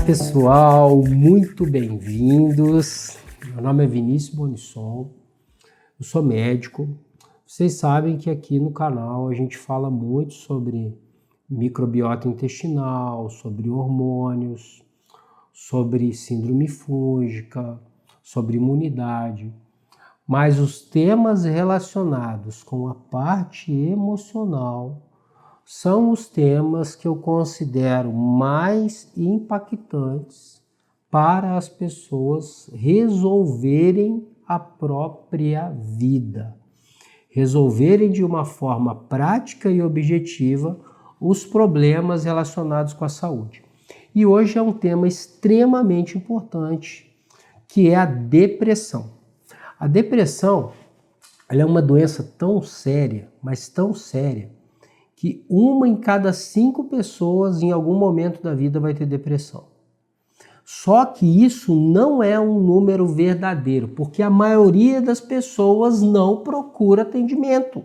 Pessoal, muito bem-vindos. Meu nome é Vinícius Bonisson, eu sou médico. Vocês sabem que aqui no canal a gente fala muito sobre microbiota intestinal, sobre hormônios, sobre síndrome fúngica, sobre imunidade. Mas os temas relacionados com a parte emocional são os temas que eu considero mais impactantes para as pessoas resolverem a própria vida, resolverem de uma forma prática e objetiva os problemas relacionados com a saúde. E hoje é um tema extremamente importante, que é a depressão. A depressão, ela é uma doença tão séria, mas tão séria, que 1 em cada 5 pessoas em algum momento da vida vai ter depressão. Só que isso não é um número verdadeiro, porque a maioria das pessoas não procura atendimento,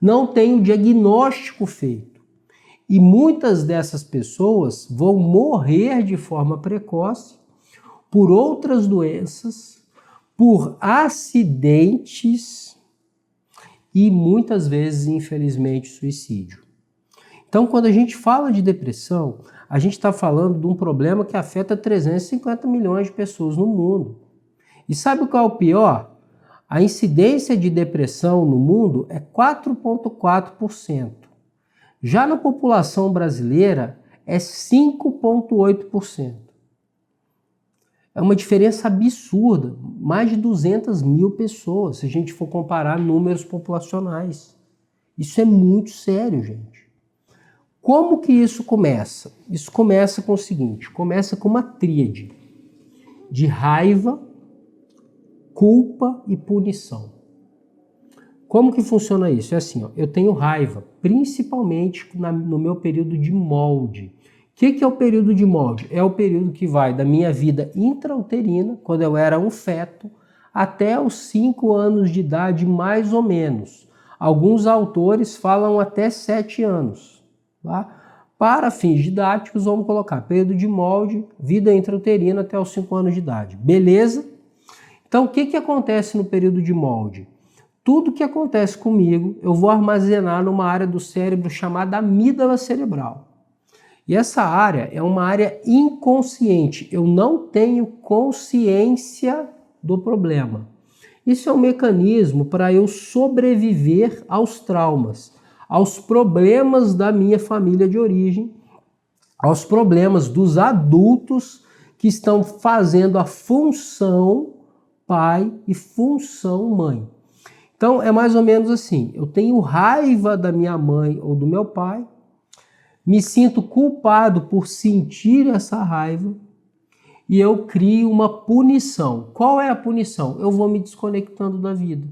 não tem o diagnóstico feito. E muitas dessas pessoas vão morrer de forma precoce por outras doenças, por acidentes e muitas vezes, infelizmente, suicídio. Então, quando a gente fala de depressão, a gente está falando de um problema que afeta 350 milhões de pessoas no mundo. E sabe qual é o pior? A incidência de depressão no mundo é 4,4%. Já na população brasileira é 5,8%. É uma diferença absurda, mais de 200 mil pessoas, se a gente for comparar números populacionais. Isso é muito sério, gente. Como que isso começa? Isso começa com o seguinte, começa com uma tríade de raiva, culpa e punição. Como que funciona isso? É assim, ó, eu tenho raiva, principalmente no meu período de molde. O que é o período de molde? É o período que vai da minha vida intrauterina, quando eu era um feto, até os 5 anos de idade, mais ou menos. Alguns autores falam até 7 anos. Tá? Para fins didáticos, vamos colocar período de molde, vida intrauterina até os 5 anos de idade. Beleza? Então, o que acontece no período de molde? Tudo que acontece comigo, eu vou armazenar numa área do cérebro chamada amígdala cerebral. E essa área é uma área inconsciente. Eu não tenho consciência do problema. Isso é um mecanismo para eu sobreviver aos traumas, aos problemas da minha família de origem, aos problemas dos adultos que estão fazendo a função pai e função mãe. Então é mais ou menos assim, eu tenho raiva da minha mãe ou do meu pai, me sinto culpado por sentir essa raiva e eu crio uma punição. Qual é a punição? Eu vou me desconectando da vida.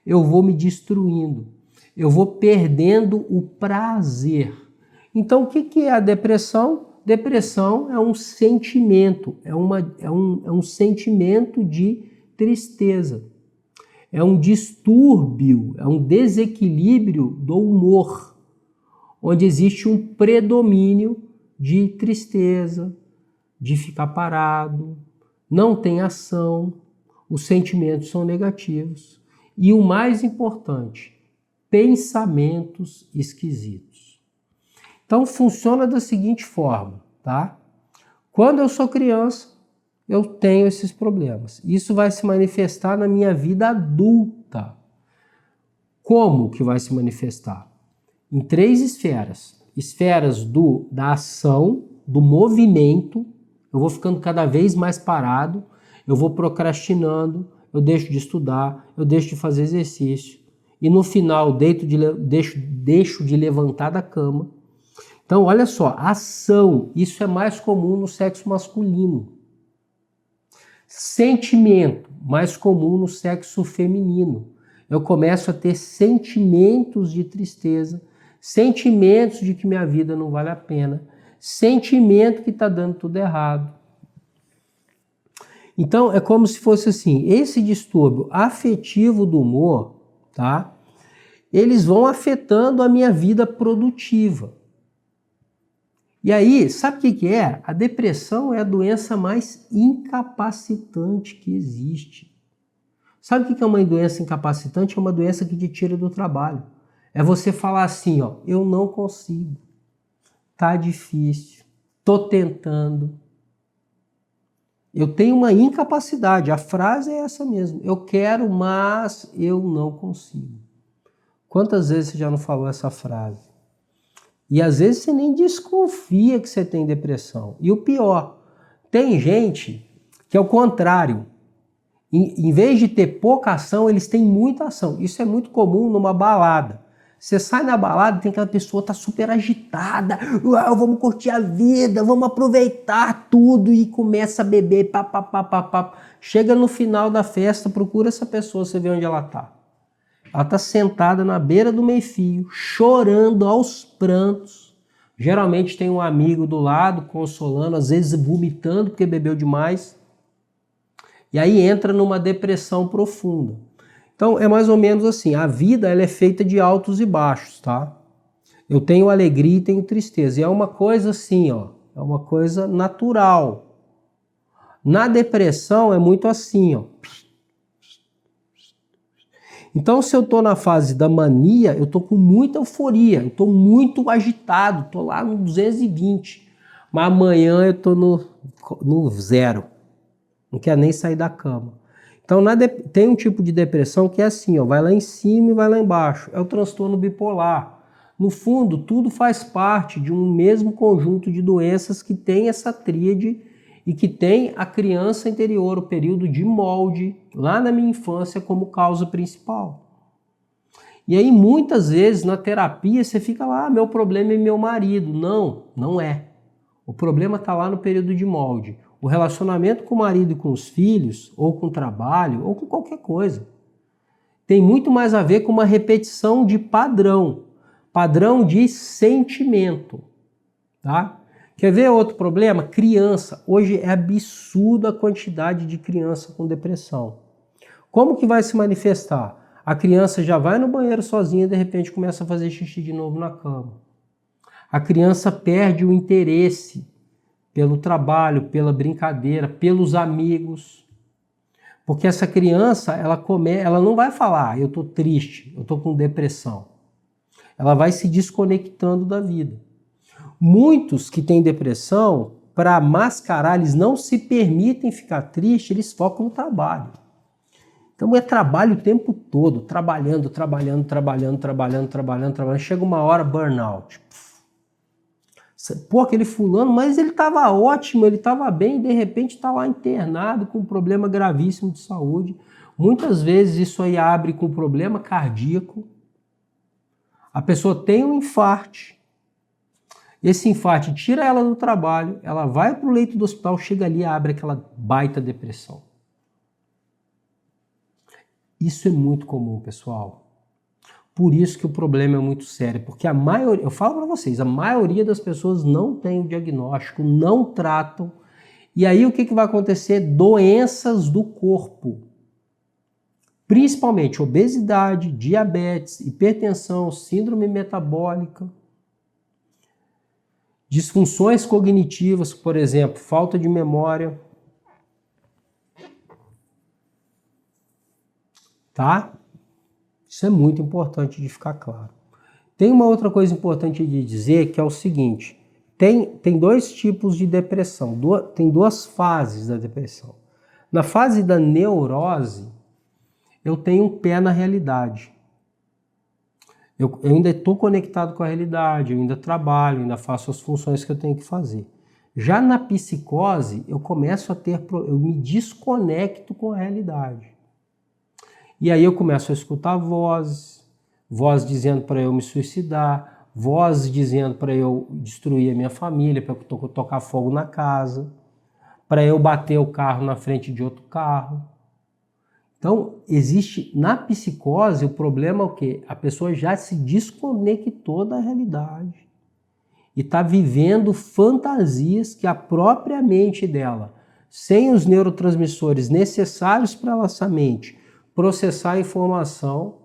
Eu vou me destruindo. Eu vou perdendo o prazer. Então, o que é a depressão? Depressão é um sentimento, é um sentimento de tristeza. É um distúrbio, é um desequilíbrio do humor, onde existe um predomínio de tristeza, de ficar parado, não tem ação, os sentimentos são negativos. E o mais importante, pensamentos esquisitos. Então funciona da seguinte forma, tá? Quando eu sou criança, eu tenho esses problemas. Isso vai se manifestar na minha vida adulta. Como que vai se manifestar? Em 3 esferas. Esferas da ação, do movimento. Eu vou ficando cada vez mais parado, eu vou procrastinando, eu deixo de estudar, eu deixo de fazer exercício. E no final, deixo de levantar da cama. Então, olha só, ação, isso é mais comum no sexo masculino. Sentimento, mais comum no sexo feminino. Eu começo a ter sentimentos de tristeza, sentimentos de que minha vida não vale a pena, sentimento que está dando tudo errado. Então, é como se fosse assim, esse distúrbio afetivo do humor, tá? Eles vão afetando a minha vida produtiva. E aí, sabe o que é? A depressão é a doença mais incapacitante que existe. Sabe o que é uma doença incapacitante? É uma doença que te tira do trabalho. É você falar assim, ó, eu não consigo, tá difícil, tô tentando. Eu tenho uma incapacidade, a frase é essa mesmo. Eu quero, mas eu não consigo. Quantas vezes você já não falou essa frase? E às vezes você nem desconfia que você tem depressão. E o pior, tem gente que é o contrário. Em vez de ter pouca ação, eles têm muita ação. Isso é muito comum numa balada. Você sai na balada e tem aquela pessoa que tá super agitada. Uau, vamos curtir a vida, vamos aproveitar tudo e começa a beber. Pá, pá, pá, pá, pá. Chega no final da festa, procura essa pessoa, você vê onde ela tá. Ela tá sentada na beira do meio-fio, chorando aos prantos. Geralmente tem um amigo do lado, consolando, às vezes vomitando porque bebeu demais. E aí entra numa depressão profunda. Então é mais ou menos assim, a vida ela é feita de altos e baixos, tá? Eu tenho alegria e tenho tristeza. E é uma coisa assim, ó, é uma coisa natural. Na depressão é muito assim, ó. Então, se eu tô na fase da mania, eu tô com muita euforia, eu tô muito agitado, tô lá no 220. Mas amanhã eu tô no zero. Não quero nem sair da cama. Então, tem um tipo de depressão que é assim, ó, vai lá em cima e vai lá embaixo. É o transtorno bipolar. No fundo, tudo faz parte de um mesmo conjunto de doenças que tem essa tríade e que tem a criança interior, o período de molde, lá na minha infância, como causa principal. E aí, muitas vezes, na terapia, você fica lá, meu problema é meu marido. Não, não é. O problema está lá no período de molde. O relacionamento com o marido e com os filhos, ou com o trabalho, ou com qualquer coisa, tem muito mais a ver com uma repetição de padrão. Padrão de sentimento. Tá? Quer ver outro problema? Criança. Hoje é absurda a quantidade de criança com depressão. Como que vai se manifestar? A criança já vai no banheiro sozinha e de repente começa a fazer xixi de novo na cama. A criança perde o interesse pelo trabalho, pela brincadeira, pelos amigos. Porque essa criança, ela não vai falar, eu estou triste, eu estou com depressão. Ela vai se desconectando da vida. Muitos que têm depressão, para mascarar, eles não se permitem ficar tristes, eles focam no trabalho. Então é trabalho o tempo todo, trabalhando. Chega uma hora, burnout. Pô, aquele fulano, mas ele estava ótimo, ele estava bem, de repente está lá internado com um problema gravíssimo de saúde. Muitas vezes isso aí abre com problema cardíaco. A pessoa tem um infarte. Esse infarte tira ela do trabalho, ela vai para o leito do hospital, chega ali e abre aquela baita depressão. Isso é muito comum, pessoal. Por isso que o problema é muito sério, porque a maioria, eu falo para vocês, a maioria das pessoas não tem o diagnóstico, não tratam. E aí o que vai acontecer? Doenças do corpo. Principalmente obesidade, diabetes, hipertensão, síndrome metabólica, disfunções cognitivas, por exemplo, falta de memória. Tá? Isso é muito importante de ficar claro. Tem uma outra coisa importante de dizer, que é o seguinte, tem dois tipos de depressão, tem duas fases da depressão. Na fase da neurose, eu tenho um pé na realidade. Eu ainda estou conectado com a realidade, eu ainda trabalho, ainda faço as funções que eu tenho que fazer. Já na psicose, eu me desconecto com a realidade. E aí eu começo a escutar voz dizendo para eu me suicidar, voz dizendo para eu destruir a minha família, para eu tocar fogo na casa, para eu bater o carro na frente de outro carro. Então, existe na psicose o problema é o quê? A pessoa já se desconectou da realidade e está vivendo fantasias que a própria mente dela, sem os neurotransmissores necessários para essa mente processar a informação,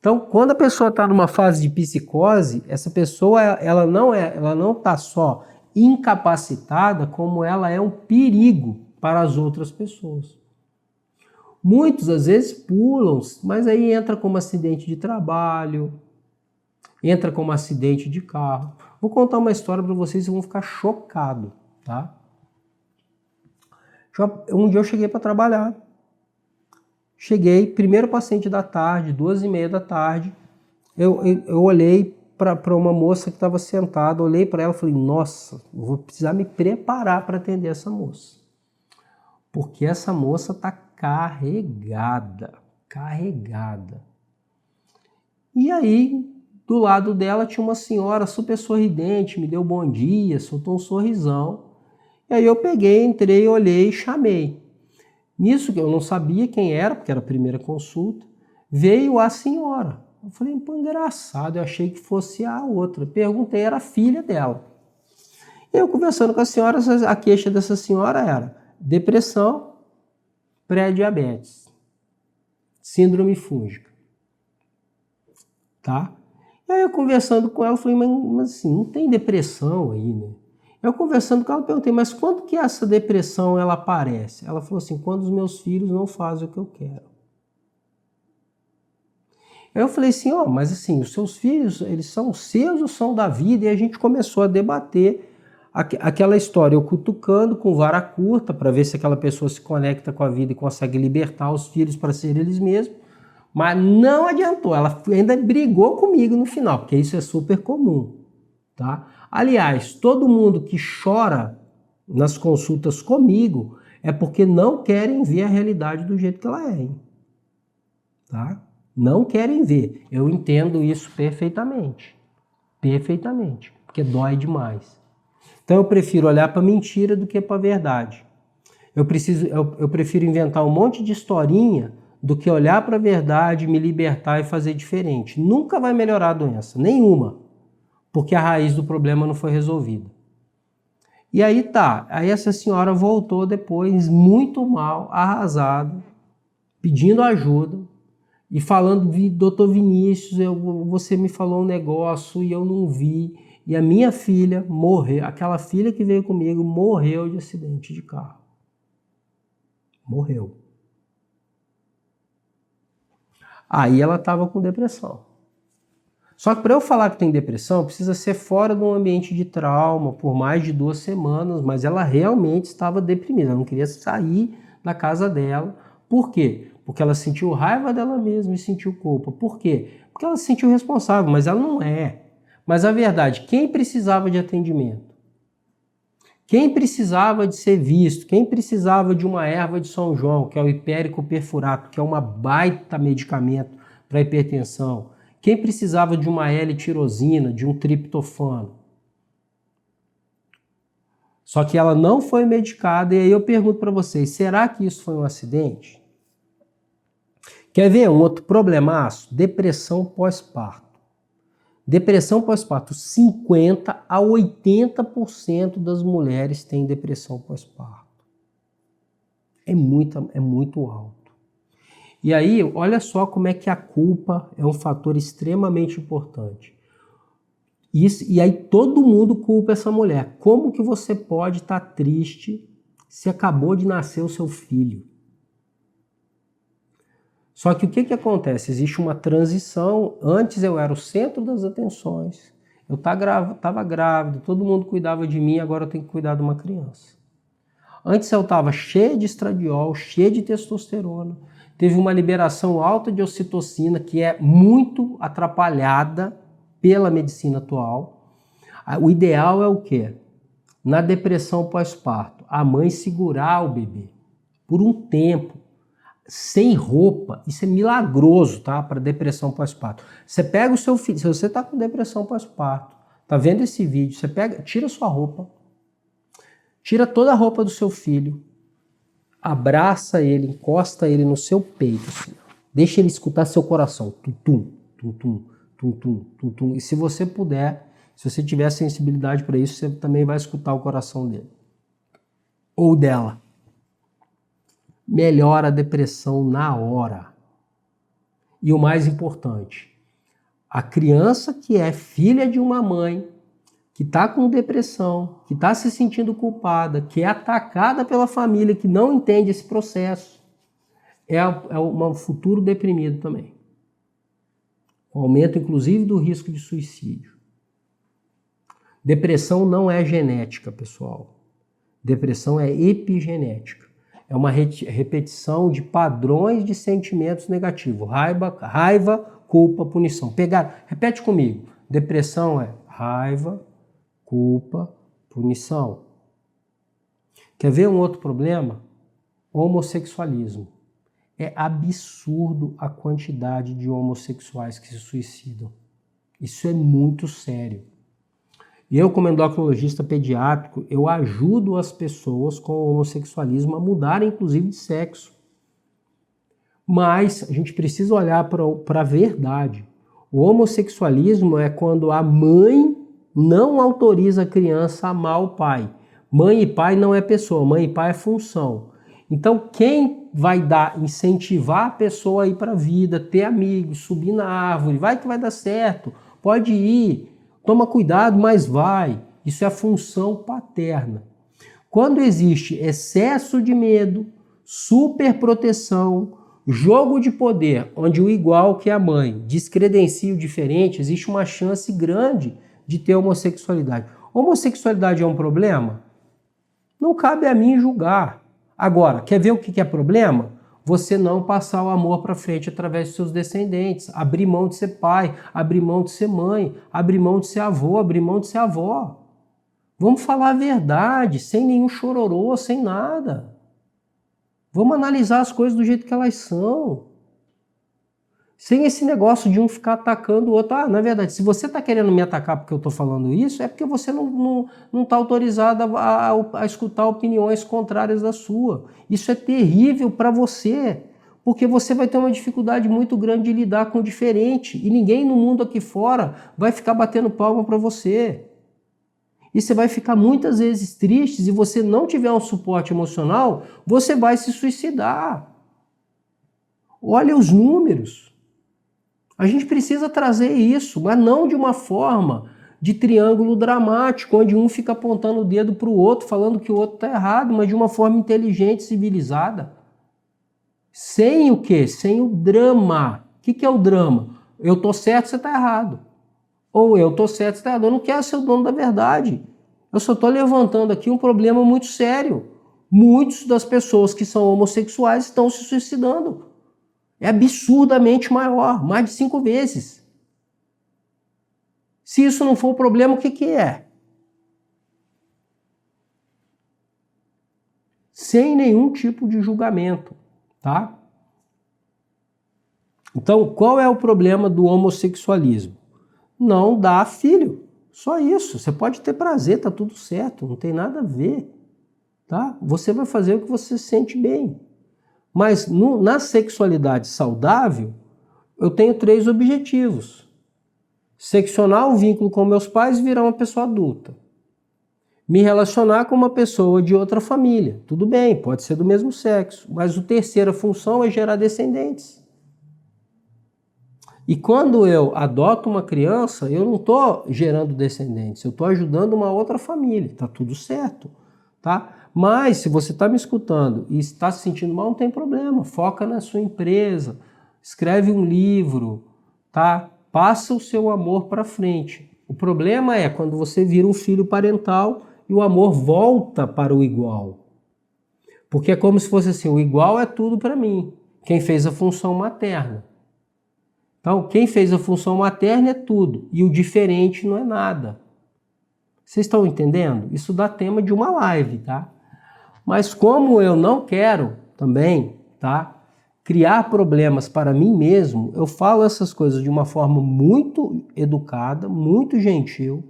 Então, quando a pessoa está numa fase de psicose, essa pessoa ela não está só incapacitada, como ela é um perigo para as outras pessoas. Muitos, às vezes, pulam, mas aí entra como acidente de trabalho, entra como acidente de carro. Vou contar uma história para vocês e vão ficar chocados, tá? Um dia eu cheguei para trabalhar. Cheguei, primeiro paciente da tarde, 2h30 da tarde. Eu olhei para uma moça que estava sentada, olhei para ela e falei, nossa, eu vou precisar me preparar para atender essa moça. Porque essa moça está carregada. E aí, do lado dela tinha uma senhora super sorridente, me deu bom dia, soltou um sorrisão. E aí eu peguei, entrei, olhei e chamei. Nisso que eu não sabia quem era, porque era a primeira consulta, veio a senhora. Eu falei, pô, engraçado, eu achei que fosse a outra. Perguntei, era a filha dela. Eu conversando com a senhora, a queixa dessa senhora era depressão, pré-diabetes, síndrome fúngica. Tá? E aí eu conversando com ela, eu falei, mas assim, não tem depressão aí, né? Eu conversando com ela, perguntei, mas quando que essa depressão ela aparece? Ela falou assim, quando os meus filhos não fazem o que eu quero. Aí eu falei assim, mas assim, os seus filhos, eles são seus ou são da vida? E a gente começou a debater aquela história, eu cutucando com vara curta para ver se aquela pessoa se conecta com a vida e consegue libertar os filhos para serem eles mesmos. Mas não adiantou, ela ainda brigou comigo no final, porque isso é super comum, tá? Aliás, todo mundo que chora nas consultas comigo é porque não querem ver a realidade do jeito que ela é, hein? Tá? Não querem ver. Eu entendo isso perfeitamente. Perfeitamente. Porque dói demais. Então eu prefiro olhar para mentira do que para a verdade. Eu prefiro inventar um monte de historinha do que olhar para a verdade, me libertar e fazer diferente. Nunca vai melhorar a doença, nenhuma, porque a raiz do problema não foi resolvida. E aí aí essa senhora voltou depois muito mal, arrasada, pedindo ajuda e falando, doutor Vinícius, você me falou um negócio e eu não vi, e a minha filha morreu, aquela filha que veio comigo morreu de acidente de carro. Morreu. Aí ela estava com depressão. Só que para eu falar que tem depressão, precisa ser fora de um ambiente de trauma por mais de 2 semanas, mas ela realmente estava deprimida, ela não queria sair da casa dela. Por quê? Porque ela sentiu raiva dela mesma e sentiu culpa. Por quê? Porque ela se sentiu responsável, mas ela não é. Mas a verdade, quem precisava de atendimento? Quem precisava de ser visto? Quem precisava de uma erva de São João, que é o hipérico perfurato, que é uma baita medicamento para hipertensão? Quem precisava de uma L-tirosina, de um triptofano? Só que ela não foi medicada, e aí eu pergunto para vocês, será que isso foi um acidente? Quer ver um outro problemaço? Depressão pós-parto. Depressão pós-parto, 50% a 80% das mulheres têm depressão pós-parto. É muito alto. E aí, olha só como é que a culpa é um fator extremamente importante. E aí todo mundo culpa essa mulher. Como que você pode estar triste se acabou de nascer o seu filho? Só que o que acontece? Existe uma transição. Antes eu era o centro das atenções. Eu estava grávida, todo mundo cuidava de mim, agora eu tenho que cuidar de uma criança. Antes eu estava cheia de estradiol, cheia de testosterona. Teve uma liberação alta de ocitocina, que é muito atrapalhada pela medicina atual. O ideal é o quê? Na depressão pós-parto, a mãe segurar o bebê por um tempo, sem roupa. Isso é milagroso, tá? Para depressão pós-parto. Você pega o seu filho, se você está com depressão pós-parto, tá vendo esse vídeo, você pega, tira sua roupa, tira toda a roupa do seu filho, abraça ele, encosta ele no seu peito, assim, deixa ele escutar seu coração, tum-tum, tum-tum, tum-tum, tum-tum. E se você puder, se você tiver sensibilidade para isso, você também vai escutar o coração dele. Ou dela. Melhora a depressão na hora. E o mais importante, A criança que é filha de uma mãe, que está com depressão, que está se sentindo culpada, que é atacada pela família, que não entende esse processo, é um futuro deprimido também. Um aumento, inclusive, do risco de suicídio. Depressão não é genética, pessoal. Depressão é epigenética. É uma repetição de padrões de sentimentos negativos. Raiva, culpa, punição. Repete comigo. Depressão é raiva, culpa, punição. Quer ver um outro problema? Homossexualismo. É absurdo a quantidade de homossexuais que se suicidam. Isso é muito sério. E eu, como endocrinologista pediátrico, eu ajudo as pessoas com o homossexualismo a mudarem, inclusive, de sexo. Mas a gente precisa olhar para a verdade. O homossexualismo é quando a mãe não autoriza a criança a amar o pai. Mãe e pai não é pessoa, mãe e pai é função. Então, quem vai incentivar a pessoa a ir para a vida, ter amigos, subir na árvore, vai que vai dar certo, pode ir, toma cuidado, mas vai. Isso é a função paterna. Quando existe excesso de medo, superproteção, jogo de poder, onde o igual que é a mãe descredencia o diferente, existe uma chance grande de ter homossexualidade. Homossexualidade é um problema? Não cabe a mim julgar. Agora, quer ver o que é problema? Você não passar o amor para frente através dos seus descendentes, abrir mão de ser pai, abrir mão de ser mãe, abrir mão de ser avô, abrir mão de ser avó. Vamos falar a verdade, sem nenhum chororô, sem nada. Vamos analisar as coisas do jeito que elas são. Sem esse negócio de um ficar atacando o outro. Na verdade, se você está querendo me atacar porque eu estou falando isso, é porque você não está autorizado a escutar opiniões contrárias da sua. Isso é terrível para você, porque você vai ter uma dificuldade muito grande de lidar com o diferente. E ninguém no mundo aqui fora vai ficar batendo palma para você. E você vai ficar muitas vezes triste. Se você não tiver um suporte emocional, você vai se suicidar. Olha os números. A gente precisa trazer isso, mas não de uma forma de triângulo dramático, onde um fica apontando o dedo para o outro, falando que o outro está errado, mas de uma forma inteligente, civilizada. Sem o quê? Sem o drama. O que é o drama? Eu estou certo, você está errado. Ou eu estou certo, você está errado. Eu não quero ser o dono da verdade. Eu só estou levantando aqui um problema muito sério. Muitas das pessoas que são homossexuais estão se suicidando. É absurdamente maior, mais de 5 vezes. Se isso não for o problema, o que é? Sem nenhum tipo de julgamento, tá? Então, qual é o problema do homossexualismo? Não dá filho. Só isso. Você pode ter prazer, tá tudo certo, não tem nada a ver, tá? Você vai fazer o que você sente bem. Mas na sexualidade saudável, eu tenho 3 objetivos. Seccionar o vínculo com meus pais e virar uma pessoa adulta. Me relacionar com uma pessoa de outra família. Tudo bem, pode ser do mesmo sexo. Mas a terceira função é gerar descendentes. E quando eu adoto uma criança, eu não estou gerando descendentes. Eu estou ajudando uma outra família. Está tudo certo, tá? Mas se você está me escutando e está se sentindo mal, não tem problema. Foca na sua empresa, escreve um livro, tá? Passa o seu amor para frente. O problema é quando você vira um filho parental e o amor volta para o igual. Porque é como se fosse assim, o igual é tudo para mim. Quem fez a função materna. Então, quem fez a função materna é tudo. E o diferente não é nada. Vocês estão entendendo? Isso dá tema de uma live, tá? Mas como eu não quero também, tá, criar problemas para mim mesmo, eu falo essas coisas de uma forma muito educada, muito gentil.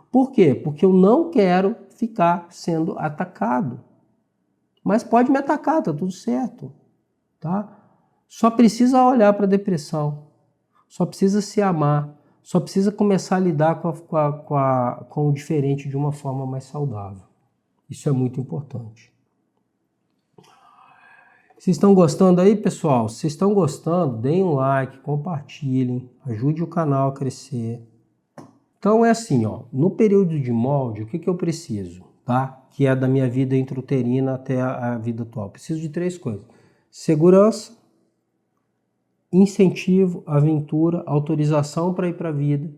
Por quê? Porque eu não quero ficar sendo atacado. Mas pode me atacar, tá tudo certo, tá? Só precisa olhar para a depressão, só precisa se amar, só precisa começar a lidar com o diferente de uma forma mais saudável. Isso é muito importante. Vocês estão gostando aí, pessoal? Se estão gostando, deem um like, compartilhem, ajude o canal a crescer. Então é assim, ó, no período de molde, o que eu preciso, tá? Que é da minha vida intrauterina até a vida atual. Preciso de 3 coisas: segurança, incentivo, aventura, autorização para ir para a vida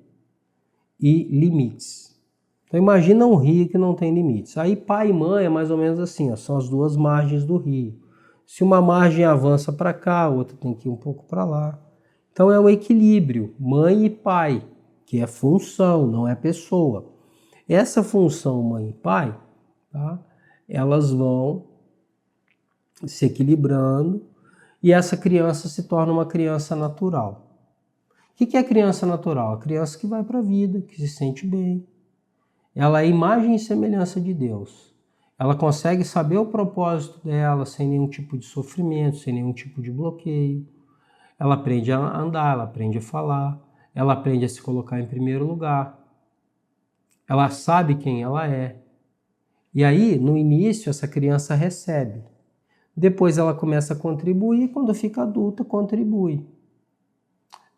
e limites. Então imagina um rio que não tem limites. Aí pai e mãe é mais ou menos assim, ó, são as 2 margens do rio. Se uma margem avança para cá, a outra tem que ir um pouco para lá. Então é um equilíbrio, mãe e pai, que é função, não é pessoa. Essa função mãe e pai, tá? Elas vão se equilibrando e essa criança se torna uma criança natural. O que é criança natural? A criança que vai para a vida, que se sente bem. Ela é imagem e semelhança de Deus. Ela consegue saber o propósito dela sem nenhum tipo de sofrimento, sem nenhum tipo de bloqueio. Ela aprende a andar, ela aprende a falar, ela aprende a se colocar em primeiro lugar. Ela sabe quem ela é. E aí, no início, essa criança recebe. Depois ela começa a contribuir e quando fica adulta, contribui.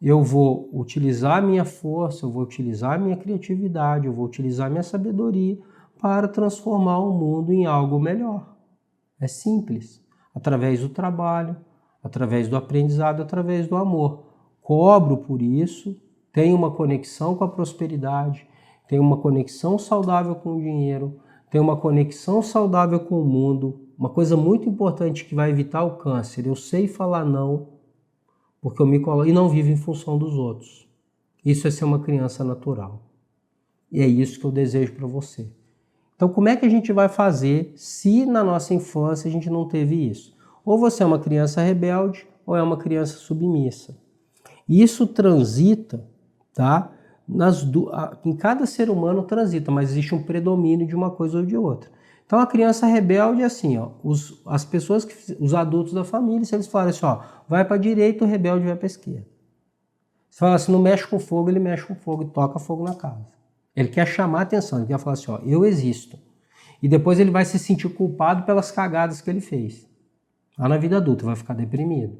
Eu vou utilizar a minha força, eu vou utilizar a minha criatividade, eu vou utilizar a minha sabedoria para transformar o mundo em algo melhor. É simples. Através do trabalho, através do aprendizado, através do amor. Cobro por isso, tenho uma conexão com a prosperidade, tenho uma conexão saudável com o dinheiro, tenho uma conexão saudável com o mundo. Uma coisa muito importante que vai evitar o câncer, eu sei falar não, porque eu me coloco e não vivo em função dos outros. Isso é ser uma criança natural. E é isso que eu desejo para você. Então, como é que a gente vai fazer se na nossa infância a gente não teve isso? Ou você é uma criança rebelde, ou é uma criança submissa. E isso transita, tá? Em cada ser humano transita, mas existe um predomínio de uma coisa ou de outra. Então a criança rebelde é assim, ó, as pessoas, os adultos da família, se eles falarem assim, ó, vai para a direita, o rebelde vai para a esquerda. Você fala assim, não mexe com fogo, ele mexe com fogo e toca fogo na casa. Ele quer chamar a atenção, ele quer falar assim, ó, eu existo. E depois ele vai se sentir culpado pelas cagadas que ele fez. Lá na vida adulta, vai ficar deprimido.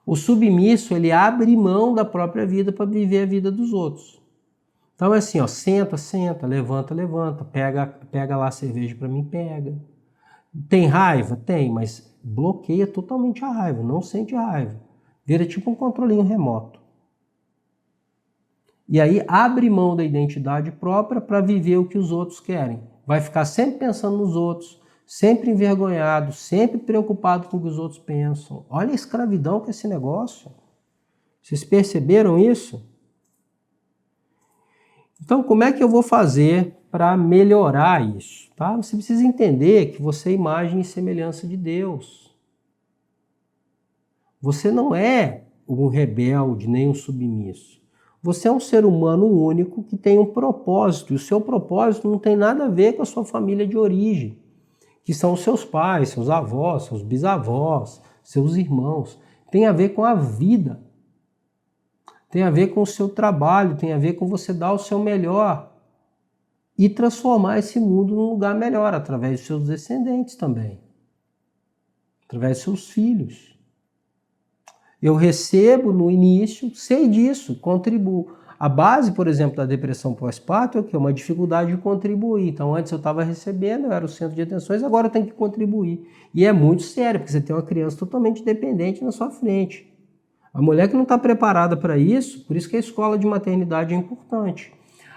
O submisso, ele abre mão da própria vida para viver a vida dos outros. Então é assim, ó, senta, senta, levanta, levanta, pega lá a cerveja para mim, pega. Tem raiva? Tem, mas bloqueia totalmente a raiva, não sente raiva. Vira tipo um controlinho remoto. E aí abre mão da identidade própria para viver o que os outros querem. Vai ficar sempre pensando nos outros, sempre envergonhado, sempre preocupado com o que os outros pensam. Olha a escravidão que é esse negócio. Vocês perceberam isso? Então, como é que eu vou fazer para melhorar isso? Tá? Você precisa entender que você é imagem e semelhança de Deus. Você não é um rebelde nem um submisso. Você é um ser humano único que tem um propósito. E o seu propósito não tem nada a ver com a sua família de origem, que são os seus pais, seus avós, seus bisavós, seus irmãos. Tem a ver com a vida. Tem a ver com o seu trabalho, tem a ver com você dar o seu melhor e transformar esse mundo num lugar melhor, através dos seus descendentes também, através dos seus filhos. Eu recebo no início, sei disso, contribuo. A base, por exemplo, da depressão pós-parto é o quê? Uma dificuldade de contribuir. Então, antes eu estava recebendo, eu era o centro de atenções, agora eu tenho que contribuir. E é muito sério, porque você tem uma criança totalmente dependente na sua frente. A mulher que não está preparada para isso, por isso que a escola de maternidade é importante.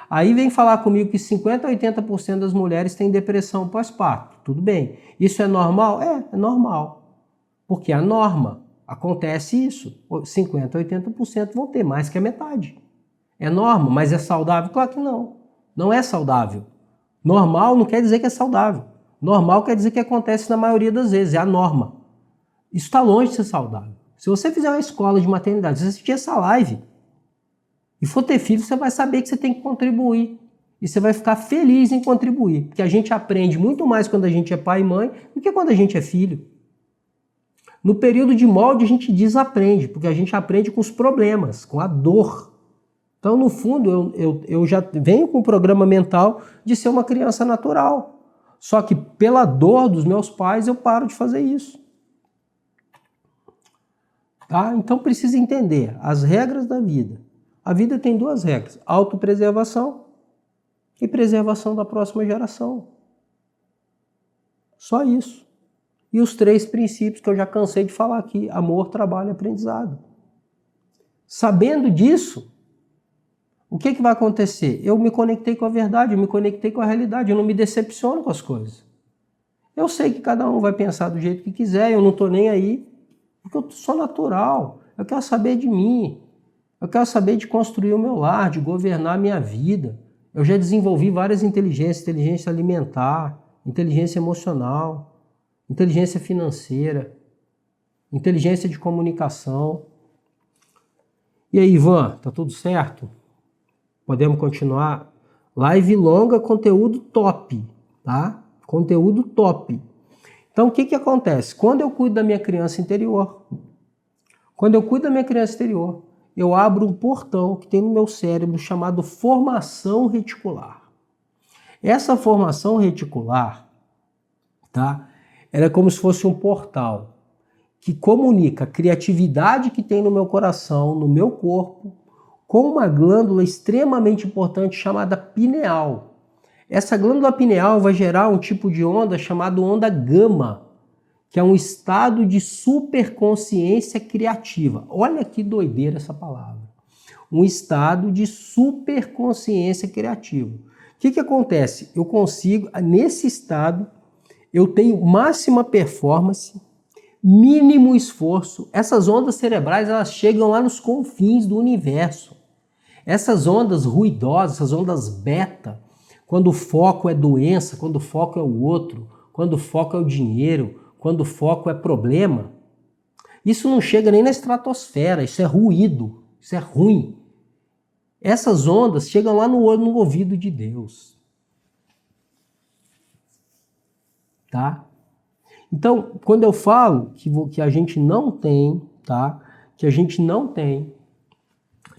Aí vem falar comigo que 50% a 80% das mulheres têm depressão pós-parto. Tudo bem. Isso é normal? É normal. Porque a norma. Acontece isso. 50% a 80% vão ter, mais que a metade. É norma, mas é saudável? Claro que não. Não é saudável. Normal não quer dizer que é saudável. Normal quer dizer que acontece na maioria das vezes. É a norma. Isso está longe de ser saudável. Se você fizer uma escola de maternidade, se você assistir essa live e for ter filho, você vai saber que você tem que contribuir. E você vai ficar feliz em contribuir. Porque a gente aprende muito mais quando a gente é pai e mãe do que quando a gente é filho. No período de molde, a gente desaprende, porque a gente aprende com os problemas, com a dor. Então, no fundo, eu já venho com o programa mental de ser uma criança natural. Só que pela dor dos meus pais, eu paro de fazer isso. Tá? Então precisa entender as regras da vida. A vida tem duas regras: autopreservação e preservação da próxima geração. Só isso. E os 3 princípios que eu já cansei de falar aqui: amor, trabalho e aprendizado. Sabendo disso, o que vai acontecer? Eu me conectei com a verdade, eu me conectei com a realidade, eu não me decepciono com as coisas. Eu sei que cada um vai pensar do jeito que quiser, eu não estou nem aí, porque eu sou natural, eu quero saber de mim, eu quero saber de construir o meu lar, de governar a minha vida. Eu já desenvolvi várias inteligências: inteligência alimentar, inteligência emocional, inteligência financeira, inteligência de comunicação. E aí, Ivan, tá tudo certo? Podemos continuar? Live longa, conteúdo top, tá? Conteúdo top. Então, o que acontece? Quando eu cuido da minha criança interior, eu abro um portão que tem no meu cérebro chamado formação reticular. Essa formação reticular, tá? Ela é como se fosse um portal que comunica a criatividade que tem no meu coração, no meu corpo, com uma glândula extremamente importante chamada pineal. Essa glândula pineal vai gerar um tipo de onda chamado onda gama, que é um estado de superconsciência criativa. Olha que doideira essa palavra. Um estado de superconsciência criativa. O que acontece? Eu consigo, nesse estado, eu tenho máxima performance, mínimo esforço. Essas ondas cerebrais, elas chegam lá nos confins do universo. Essas ondas ruidosas, essas ondas beta, quando o foco é doença, quando o foco é o outro, quando o foco é o dinheiro, quando o foco é problema, isso não chega nem na estratosfera, isso é ruído, isso é ruim. Essas ondas chegam lá no ouvido de Deus. Tá? Então, quando eu falo que a gente não tem, tá? Que a gente não tem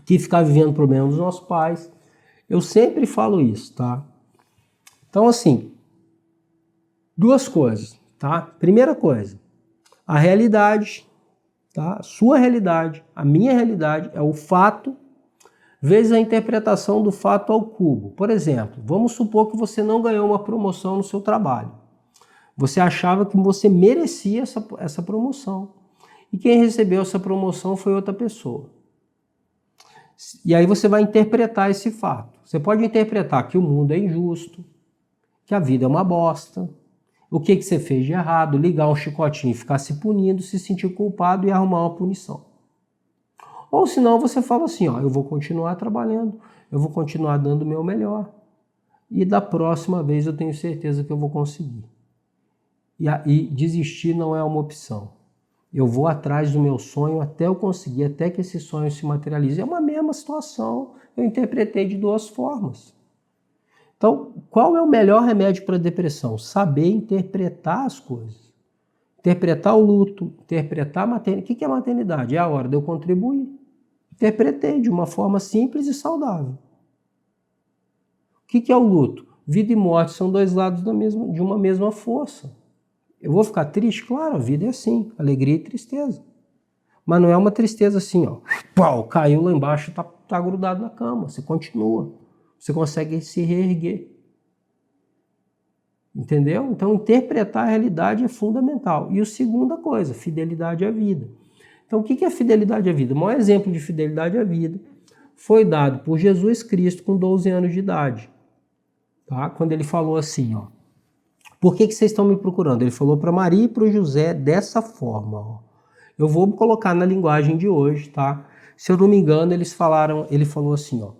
que ficar vivendo problemas dos nossos pais, eu sempre falo isso, tá? Então, assim, 2 coisas, tá? Primeira coisa, a realidade, tá? A sua realidade, a minha realidade é o fato vezes a interpretação do fato ao cubo. Por exemplo, vamos supor que você não ganhou uma promoção no seu trabalho. Você achava que você merecia essa promoção. E quem recebeu essa promoção foi outra pessoa. E aí você vai interpretar esse fato. Você pode interpretar que o mundo é injusto, que a vida é uma bosta, o que você fez de errado, ligar um chicotinho e ficar se punindo, se sentir culpado e arrumar uma punição. Ou senão você fala assim, ó, eu vou continuar trabalhando, eu vou continuar dando o meu melhor. E da próxima vez eu tenho certeza que eu vou conseguir. E desistir não é uma opção. Eu vou atrás do meu sonho até eu conseguir, até que esse sonho se materialize. É uma mesma situação, eu interpretei de 2 formas. Então, qual é o melhor remédio para a depressão? Saber interpretar as coisas. Interpretar o luto, interpretar a maternidade. O que é maternidade? É a hora de eu contribuir. Interpretei de uma forma simples e saudável. O que é o luto? Vida e morte são 2 lados de uma mesma força. Eu vou ficar triste? Claro, a vida é assim, alegria e tristeza. Mas não é uma tristeza assim, ó, pau, caiu lá embaixo, tá grudado na cama, você continua, você consegue se reerguer. Entendeu? Então, interpretar a realidade é fundamental. E a segunda coisa, fidelidade à vida. Então, o que é fidelidade à vida? O maior exemplo de fidelidade à vida foi dado por Jesus Cristo com 12 anos de idade. Tá? Quando ele falou assim, ó, por que vocês estão me procurando? Ele falou para Maria e para o José dessa forma. Ó. Eu vou colocar na linguagem de hoje, tá? Se eu não me engano, ele falou assim, ó.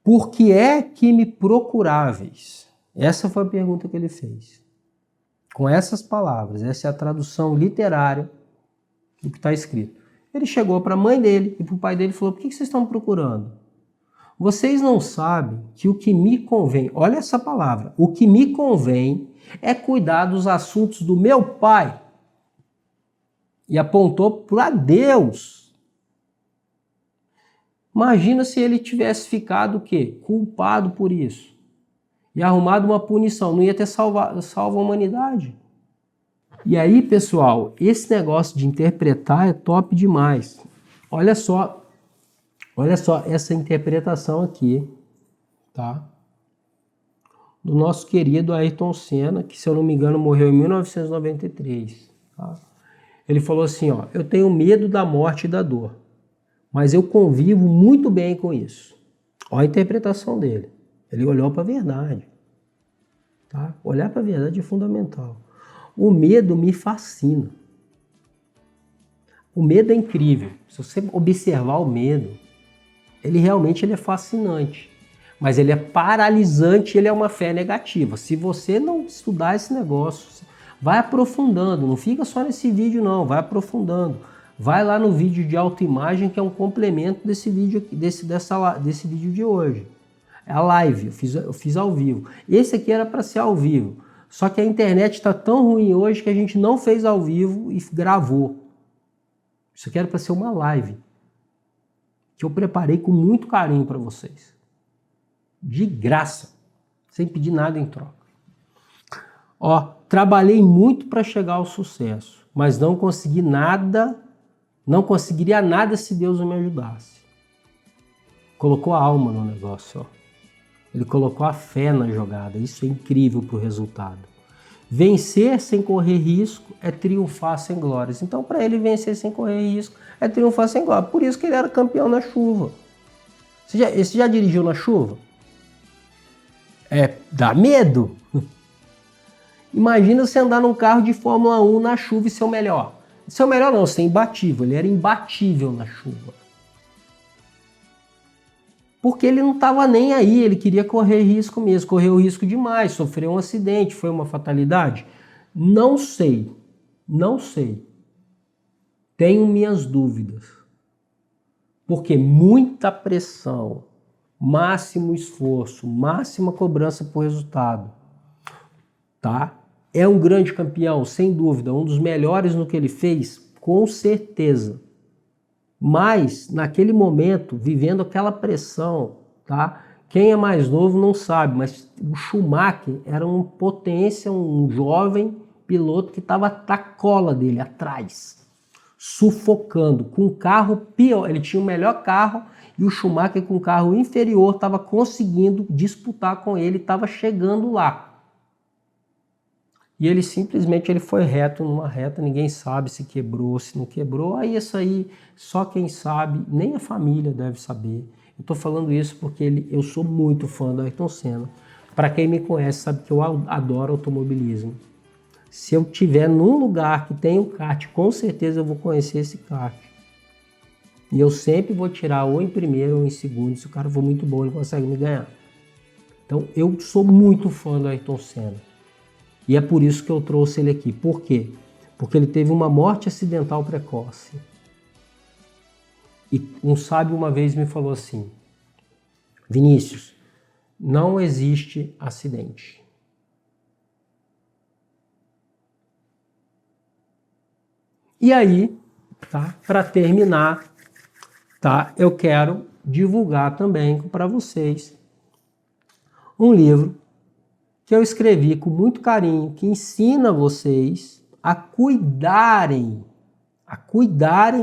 Por que é que me procuráveis? Essa foi a pergunta que ele fez. Com essas palavras, essa é a tradução literária do que está escrito. Ele chegou para a mãe dele e para o pai dele e falou, por que vocês estão me procurando? Vocês não sabem que o que me convém, olha essa palavra, o que me convém é cuidar dos assuntos do meu pai. E apontou para Deus. Imagina se ele tivesse ficado o quê? Culpado por isso. E arrumado uma punição. Não ia ter salvo a humanidade. E aí, pessoal, esse negócio de interpretar é top demais. Olha só essa interpretação aqui, tá? Do nosso querido Ayrton Senna, que, se eu não me engano, morreu em 1993. Tá? Ele falou assim, ó, eu tenho medo da morte e da dor, mas eu convivo muito bem com isso. Olha a interpretação dele. Ele olhou para a verdade. Tá? Olhar para a verdade é fundamental. O medo me fascina. O medo é incrível. Se você observar o medo, ele realmente é fascinante. Mas ele é paralisante, ele é uma fé negativa. Se você não estudar esse negócio, vai aprofundando. Não fica só nesse vídeo não, vai aprofundando. Vai lá no vídeo de autoimagem, que é um complemento desse vídeo, desse vídeo de hoje. É a live, eu fiz ao vivo. Esse aqui era para ser ao vivo. Só que a internet está tão ruim hoje que a gente não fez ao vivo e gravou. Isso aqui era para ser uma live que eu preparei com muito carinho para vocês. De graça, sem pedir nada em troca. Ó, trabalhei muito para chegar ao sucesso, mas não consegui nada, não conseguiria nada se Deus não me ajudasse. Colocou a alma no negócio, ó. Ele colocou a fé na jogada. Isso é incrível para o resultado. Vencer sem correr risco é triunfar sem glórias. Então, para ele, vencer sem correr risco é triunfar sem glória. Por isso que ele era campeão na chuva. Você já dirigiu na chuva? Dá medo. Imagina você andar num carro de Fórmula 1 na chuva e ser o melhor. Ser o melhor não, ser imbatível. Ele era imbatível na chuva. Porque ele não estava nem aí, ele queria correr risco mesmo, correu risco demais, sofreu um acidente, foi uma fatalidade? Não sei, não sei. Tenho minhas dúvidas. Porque muita pressão, máximo esforço, máxima cobrança por resultado, tá? É um grande campeão, sem dúvida, um dos melhores no que ele fez, com certeza. Mas, naquele momento, vivendo aquela pressão, tá? Quem é mais novo não sabe, mas o Schumacher era uma potência, um jovem piloto que estava na cola dele, atrás, sufocando, com um carro pior. Ele tinha o melhor carro e o Schumacher, com um carro inferior, estava conseguindo disputar com ele, estava chegando lá. E ele simplesmente foi reto numa reta, ninguém sabe se quebrou, se não quebrou. Aí isso aí, só quem sabe, nem a família deve saber. Eu estou falando isso porque eu sou muito fã do Ayrton Senna. Para quem me conhece sabe que eu adoro automobilismo. Se eu estiver num lugar que tem um kart, com certeza eu vou conhecer esse kart. E eu sempre vou tirar ou em primeiro ou em segundo. Se o cara for muito bom, ele consegue me ganhar. Então eu sou muito fã do Ayrton Senna. E é por isso que eu trouxe ele aqui. Por quê? Porque ele teve uma morte acidental precoce. E um sábio uma vez me falou assim: Vinícius, não existe acidente. E aí, tá? Para terminar, tá? Eu quero divulgar também para vocês um livro que eu escrevi com muito carinho, que ensina vocês a cuidarem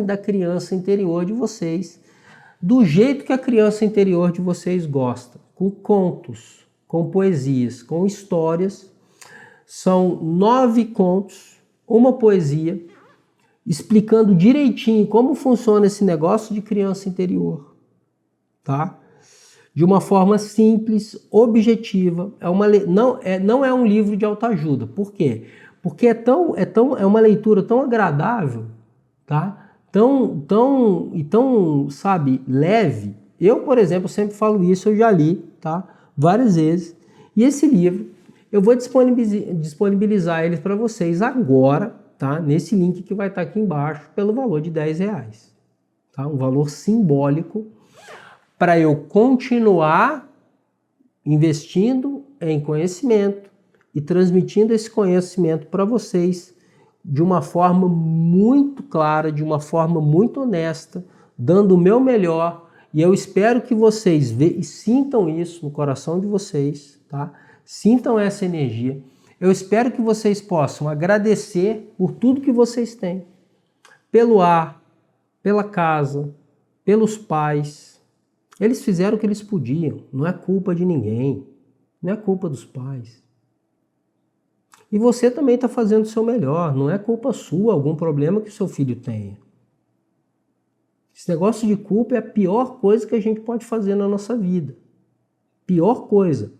da criança interior de vocês, do jeito que a criança interior de vocês gosta, com contos, com poesias, com histórias. São 9 contos, uma poesia, explicando direitinho como funciona esse negócio de criança interior, tá? De uma forma simples, objetiva. Não é um livro de autoajuda. Por quê? Porque é uma leitura tão agradável, tá? Tão, sabe, leve. Eu, por exemplo, sempre falo isso, eu já li, tá? Várias vezes. E esse livro, eu vou disponibilizar ele para vocês agora, tá? Nesse link que vai estar aqui embaixo, pelo valor de R$10, tá? Um valor simbólico, para eu continuar investindo em conhecimento e transmitindo esse conhecimento para vocês de uma forma muito clara, de uma forma muito honesta, dando o meu melhor. E eu espero que vocês sintam isso no coração de vocês, tá? Sintam essa energia. Eu espero que vocês possam agradecer por tudo que vocês têm. Pelo ar, pela casa, pelos pais. Eles fizeram o que eles podiam. Não é culpa de ninguém. Não é culpa dos pais. E você também está fazendo o seu melhor. Não é culpa sua algum problema que o seu filho tenha. Esse negócio de culpa é a pior coisa que a gente pode fazer na nossa vida. Pior coisa.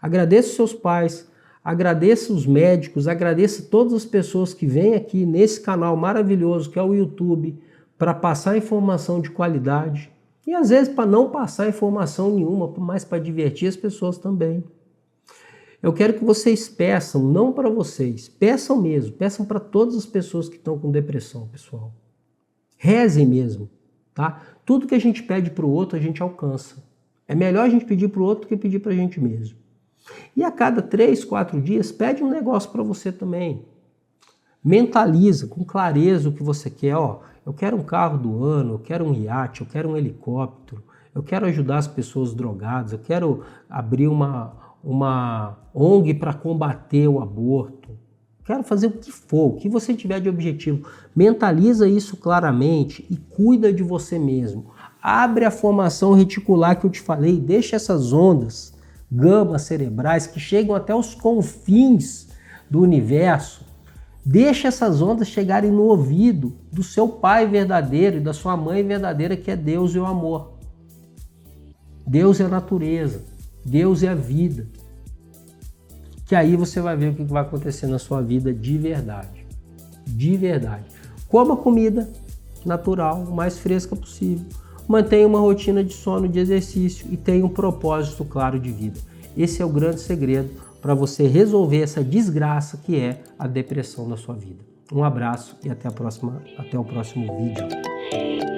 Agradeça os seus pais, agradeça os médicos, agradeça todas as pessoas que vêm aqui nesse canal maravilhoso que é o YouTube para passar informação de qualidade. E às vezes para não passar informação nenhuma, mas para divertir as pessoas também. Eu quero que vocês peçam, não para vocês, peçam mesmo, peçam para todas as pessoas que estão com depressão, pessoal. Rezem mesmo, tá? Tudo que a gente pede para o outro, a gente alcança. É melhor a gente pedir para o outro do que pedir para a gente mesmo. E a cada 3, 4 dias, pede um negócio para você também. Mentaliza com clareza o que você quer. Ó, eu quero um carro do ano, eu quero um iate, eu quero um helicóptero, eu quero ajudar as pessoas drogadas, eu quero abrir uma ONG para combater o aborto. Quero fazer o que for, o que você tiver de objetivo. Mentaliza isso claramente e cuida de você mesmo. Abre a formação reticular que eu te falei, deixa essas ondas gama cerebrais que chegam até os confins do universo. Deixa essas ondas chegarem no ouvido do seu pai verdadeiro e da sua mãe verdadeira, que é Deus e o amor. Deus é a natureza, Deus é a vida. Que aí você vai ver o que vai acontecer na sua vida de verdade. De verdade. Coma comida natural, o mais fresca possível. Mantenha uma rotina de sono, de exercício e tenha um propósito claro de vida. Esse é o grande segredo para você resolver essa desgraça que é a depressão da sua vida. Um abraço e até o próximo vídeo.